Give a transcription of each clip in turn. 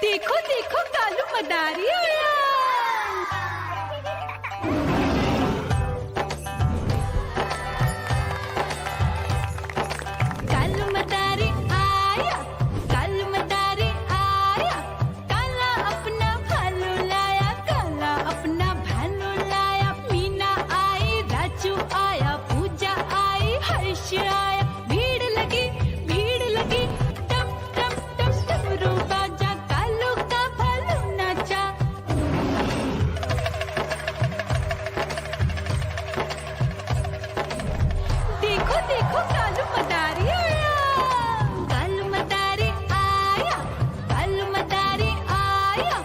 देखो देखो कालू मदारी आया। कालू मदारी आया, कालू मदारी आया, काला अपना भालू लाया, काला अपना भालू लाया। मीना आई, राजू आया, पूजा आई, हर्ष आया। भीड़ लगी टम टम टम डमरू बाजा, कालू का भालू नाचा। देखो देखो कालू मदारी आया, कालू मदारी आया, कालू मदारी आया,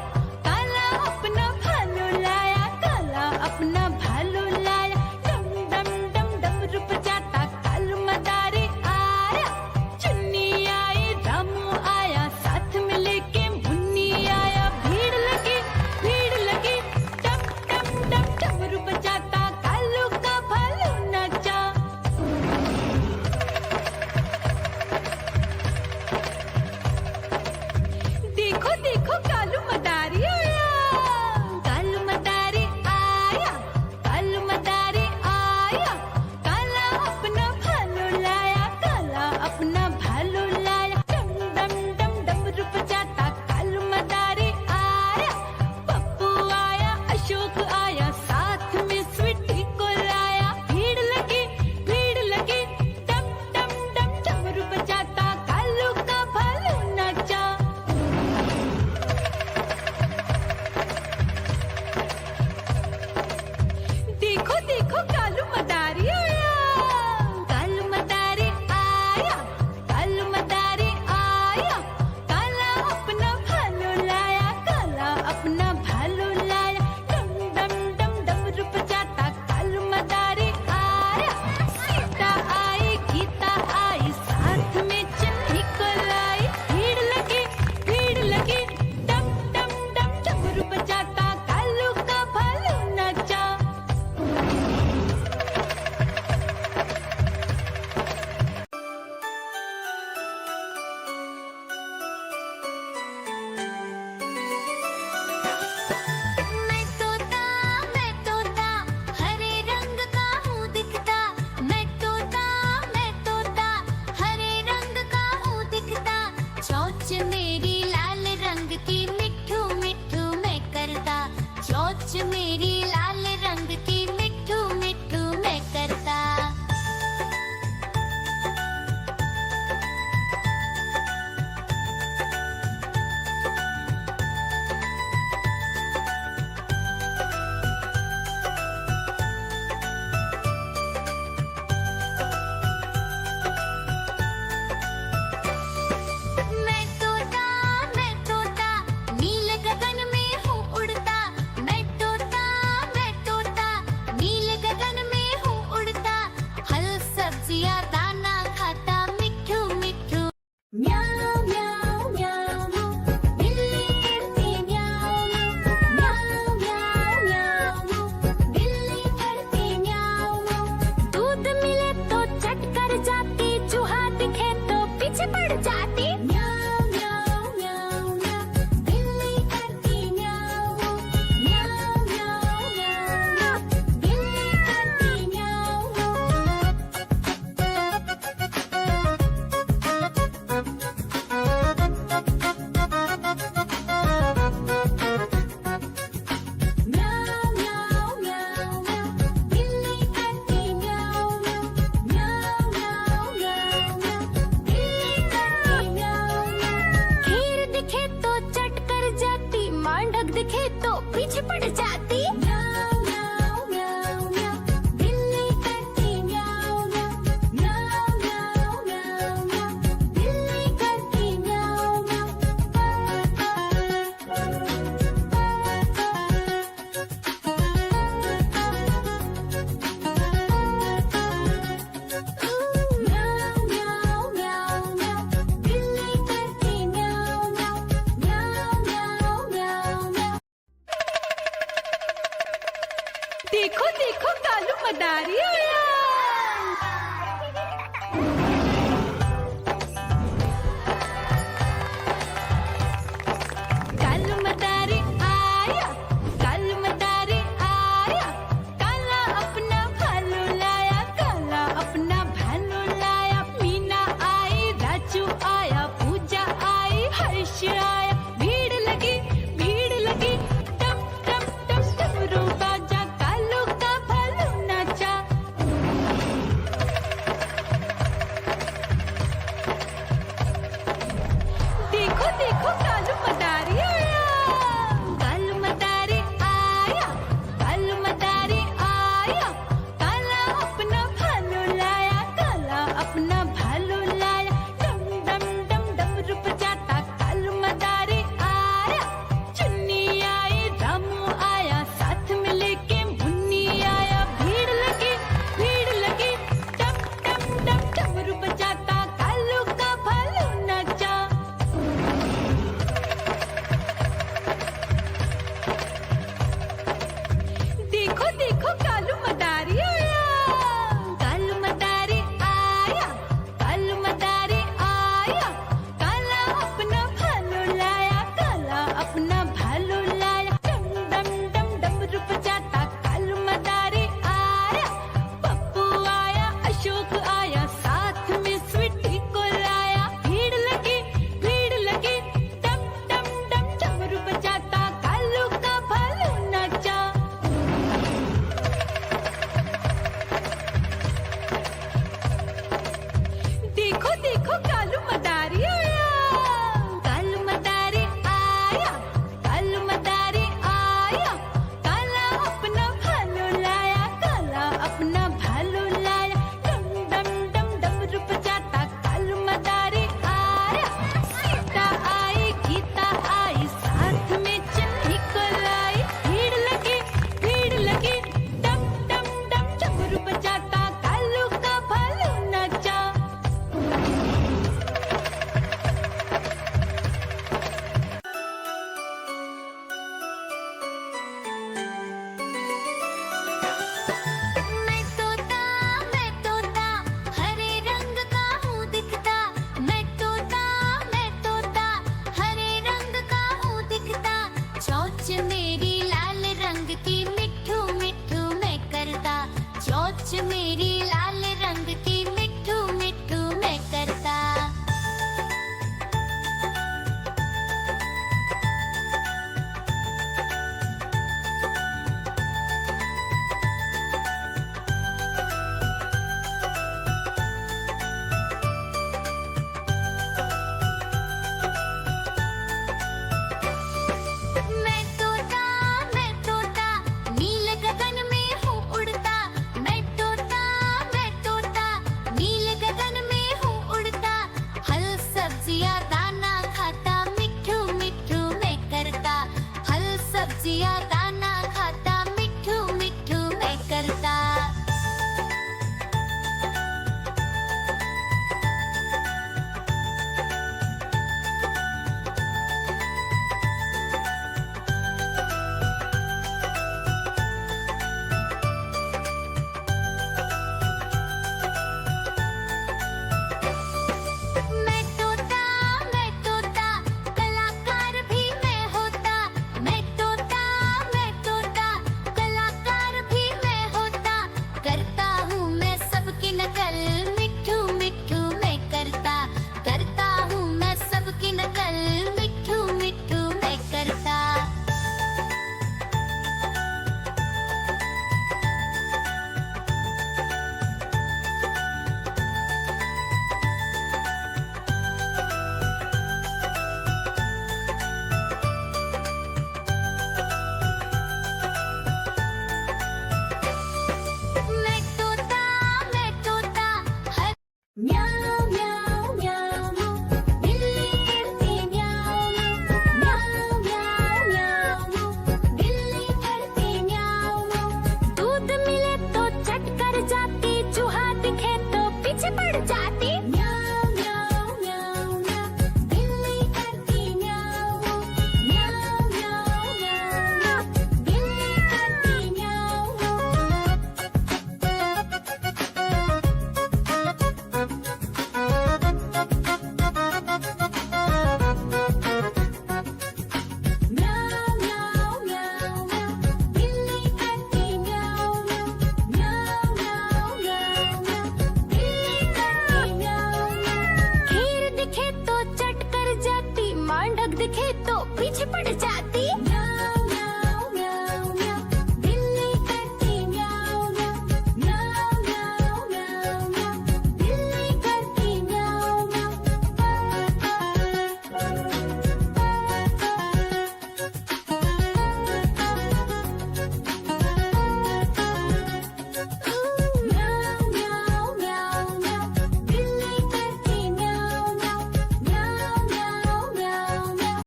काला अपना भालू लाया, काला अपना भालू लाया। डम डम डम डमरू बजाता कालू मदारी आया। चुन्नी आई, रामू आया, साथ में लेके मुन्नी आया। भीड़ लगी टम टम टम डमरू बजाता कालू का भालू नाचा। देखो देखो कालू मदारी आया, कालू मदारी आया, कालू मदारी आया, काला अपना भालू लाया, काला अपना भालू लाया। डम डम डम डमरू बजाता कालू मदारी आया। पप्पू आया, अशोक आया, साथ में स्वीटी को लाया। भीड़ लगी टम टम टम डमरू बजाता कालू का भालू नाचा। देखो देखो कालू मदारी आया, कालू मदारी आया, कालू मदारी आया, काला अपना भालू लाया, काला अपना भालू लाया। डम डम डम डमरू बजाता कालू मदारी आया। सीता आई, गीता आई, साथ में चन्नी को लाई। भीड़ लगी टम टम डम डमरू बजाता कालू का भालू नाचा। मैं तोता हरे रंग का हूँ दिखता। मैं तोता हरे रंग का हूँ दिखता। चोंच मेरी लाल रंग की मिठू मिठू मैं करता। चोंच मेरी लाल रंग की मिठू मिठू मैं करता। मैं तोता नील गगन में हूँ उड़ता। मैं तोता नील गगन में हूँ उड़ता। फल सब्जियाँ दाना खाता मिठू मिठू। म्याऊ म्याऊ म्याऊ, बिल्ली करती म्याऊ म्याऊ म्याऊ म्याऊ, बिल्ली करती म्याऊ। दूध मिले तो चट कर जाती, चूहा दिखे तो पीछे पड़ जाती। म्याऊ म्याऊ म्याऊ म्याऊ, बिल्ली करती म्याऊ म्याऊ म्याऊ म्याऊ, बिल्ली करती म्याऊ। म्याऊ म्याऊ म्याऊ म्याऊ, बिल्ली करती म्याऊ म्याऊ म्याऊ म्याऊ म्याऊ, बिल्ली करती म्याऊ। खीर दिखे तो चट कर जाती, मांडक दिखे तो पीछे पड़ जाती। म्याऊ म्याऊ म्याऊ म्याऊ, बिल्ली करती म्याऊ म्याऊ म्याऊ म्याऊ म्याऊ म्याऊ, बिल्ली करती म्याऊ म्याऊ म्याऊ म्याऊ म्याऊ, बिल्ली करती म्याऊ म्याऊ म्याऊ म्याऊ म्याऊ म्याऊ। देखो देखो कालू मदारी आया। देखो